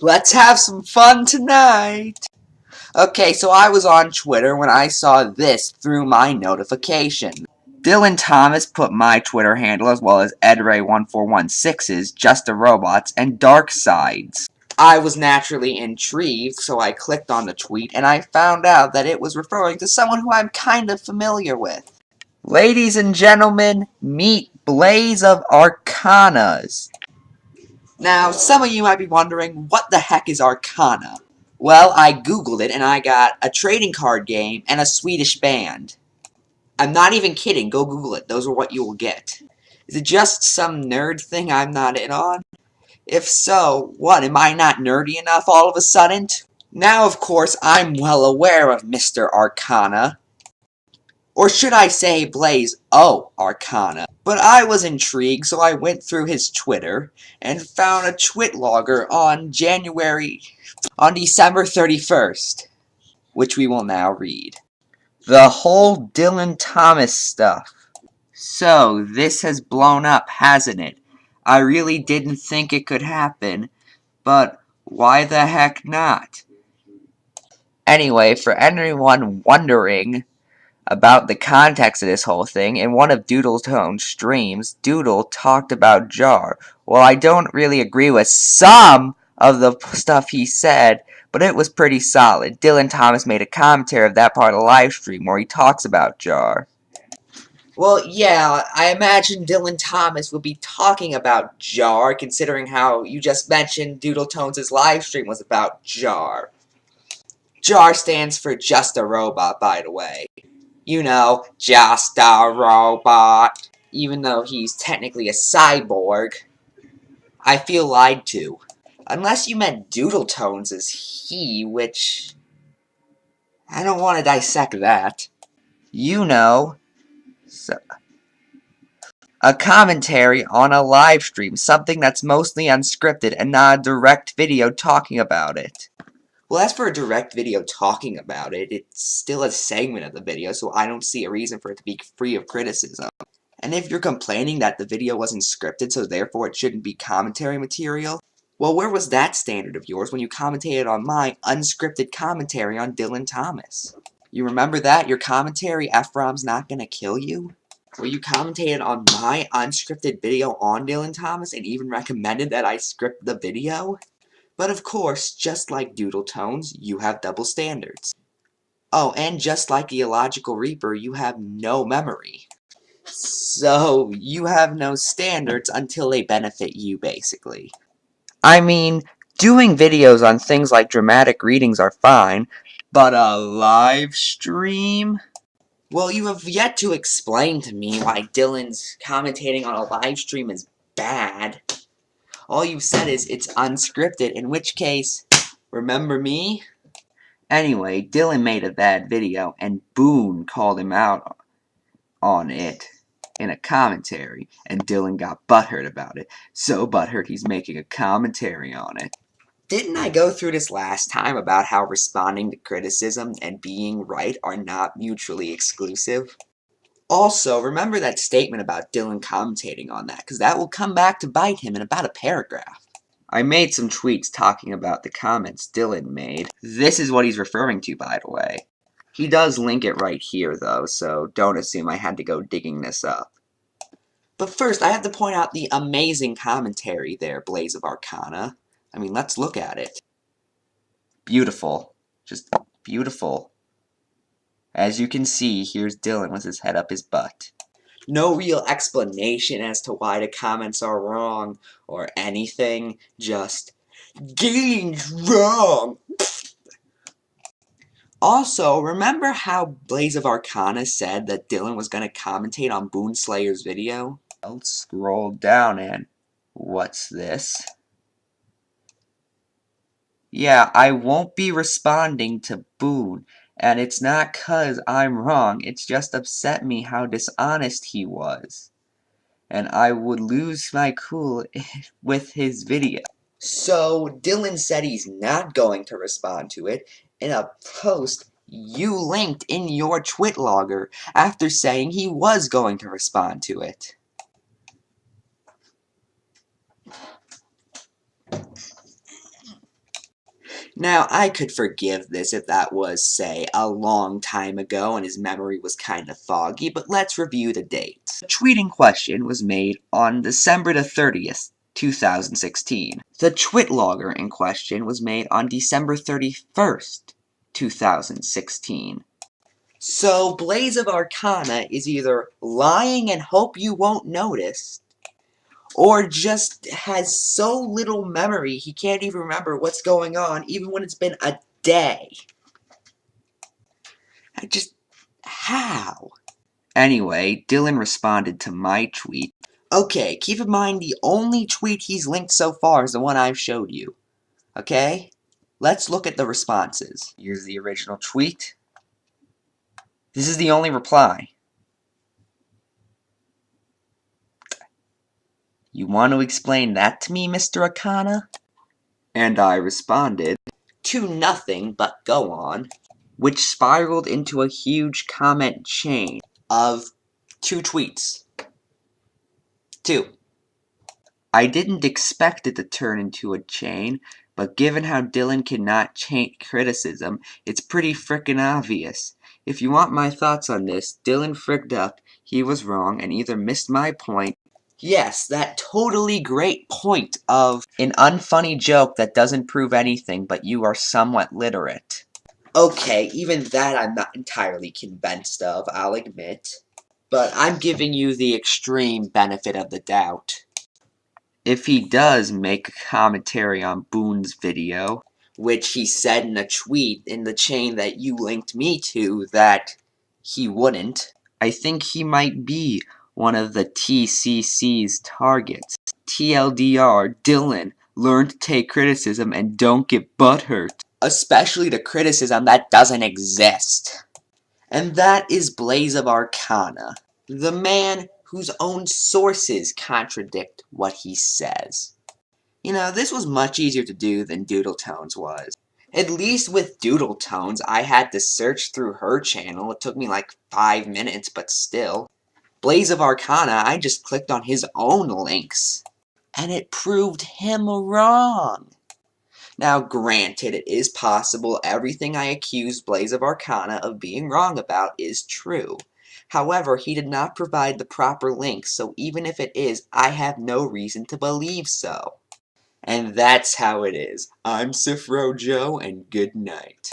Let's have some fun tonight! Okay, so I was on Twitter when I saw this through my notification. Dylan Thomas put my Twitter handle as well as EdRay1416's, Just a Robots, and Dark Sides. I was naturally intrigued, so I clicked on the tweet and I found out that it was referring to someone who I'm kind of familiar with. Ladies and gentlemen, meet BlazeOfArcanas. Now, some of you might be wondering, what the heck is Arcana? Well, I googled it and I got a trading card game and a Swedish band. I'm not even kidding, go Google it, those are what you will get. Is it just some nerd thing I'm not in on? If so, what, am I not nerdy enough all of a sudden? Now, of course, I'm well aware of Mr. Arcana. Or should I say BlazeOfArcana. But I was intrigued, so I went through his Twitter and found a twit logger on December 31st, which we will now read. The whole Dylan Thomas stuff. So, this has blown up, hasn't it? I really didn't think it could happen, but why the heck not? Anyway, for anyone wondering about the context of this whole thing, in one of Doodletone's streams, Doodle talked about Jar. Well, I don't really agree with some of the stuff he said, but it was pretty solid. Dylan Thomas made a commentary of that part of the live stream where he talks about Jar. Well, yeah, I imagine Dylan Thomas will be talking about Jar, considering how you just mentioned Doodletones' live stream was about Jar. Jar stands for Just a Robot, by the way. You know, just a robot. Even though he's technically a cyborg. I feel lied to. Unless you meant Doodletones as he, which... I don't want to dissect that. You know... So, a commentary on a live stream, something that's mostly unscripted and not a direct video talking about it. Well, as for a direct video talking about it, it's still a segment of the video, so I don't see a reason for it to be free of criticism. And if you're complaining that the video wasn't scripted, so therefore it shouldn't be commentary material, well, where was that standard of yours when you commentated on my unscripted commentary on Dylan Thomas? You remember that? Your commentary, Ephrom's not gonna kill you? Where you commentated on my unscripted video on Dylan Thomas and even recommended that I script the video? But of course, just like Doodletones, you have double standards. Oh, and just like the Illogical Reaper, you have no memory. So, you have no standards until they benefit you, basically. I mean, doing videos on things like dramatic readings are fine, but a live stream? Well, you have yet to explain to me why Dylan's commentating on a live stream is bad. All you've said is it's unscripted, in which case, remember me? Anyway, Dylan made a bad video, and Boone called him out on it in a commentary, and Dylan got butthurt about it. So butthurt he's making a commentary on it. Didn't I go through this last time about how responding to criticism and being right are not mutually exclusive? Also, remember that statement about Dylan commentating on that, because that will come back to bite him in about a paragraph. I made some tweets talking about the comments Dylan made. This is what he's referring to, by the way. He does link it right here, though, so don't assume I had to go digging this up. But first, I have to point out the amazing commentary there, BlazeOfArcana. I mean, let's look at it. Beautiful. Just beautiful. As you can see, here's Dylan with his head up his butt. No real explanation as to why the comments are wrong, or anything, just game's wrong! Also, remember how BlazeOfArcana said that Dylan was going to commentate on Boone Slayer's video? Let's scroll down and... what's this? Yeah, I won't be responding to Boone, and it's not 'cause I'm wrong, it's just upset me how dishonest he was. And I would lose my cool with his video. So, Dylan said he's not going to respond to it in a post you linked in your twit logger after saying he was going to respond to it. Now, I could forgive this if that was, say, a long time ago and his memory was kinda foggy, but let's review the dates. The tweet in question was made on December the 30th, 2016. The twit logger in question was made on December 31st, 2016. So, BlazeOfArcana is either lying and hope you won't notice, or just has so little memory he can't even remember what's going on, even when it's been a day. How? Anyway, Dylan responded to my tweet. Okay, keep in mind the only tweet he's linked so far is the one I've showed you. Okay? Let's look at the responses. Here's the original tweet. This is the only reply. You want to explain that to me, Mr. Arcana? And I responded, to nothing but go on, which spiraled into a huge comment chain of 2 tweets. 2. I didn't expect it to turn into a chain, but given how Dylan cannot take criticism, it's pretty frickin' obvious. If you want my thoughts on this, Dylan fricked up, he was wrong, and either missed my point. Yes, that totally great point of an unfunny joke that doesn't prove anything, but you are somewhat literate. Okay, even that I'm not entirely convinced of, I'll admit. But I'm giving you the extreme benefit of the doubt. If he does make a commentary on Boone's video, which he said in a tweet in the chain that you linked me to that he wouldn't, I think he might be one of the TCC's targets. TLDR, Dylan, learn to take criticism and don't get butthurt. Especially the criticism that doesn't exist. And that is BlazeOfArcana, the man whose own sources contradict what he says. You know, this was much easier to do than Doodletones was. At least with Doodletones, I had to search through her channel. It took me like 5 minutes, but still. BlazeOfArcana, I just clicked on his own links, and it proved him wrong. Now, granted, it is possible everything I accused BlazeOfArcana of being wrong about is true. However, he did not provide the proper link, so even if it is, I have no reason to believe so. And that's how it is. I'm Sifro Joe, and good night.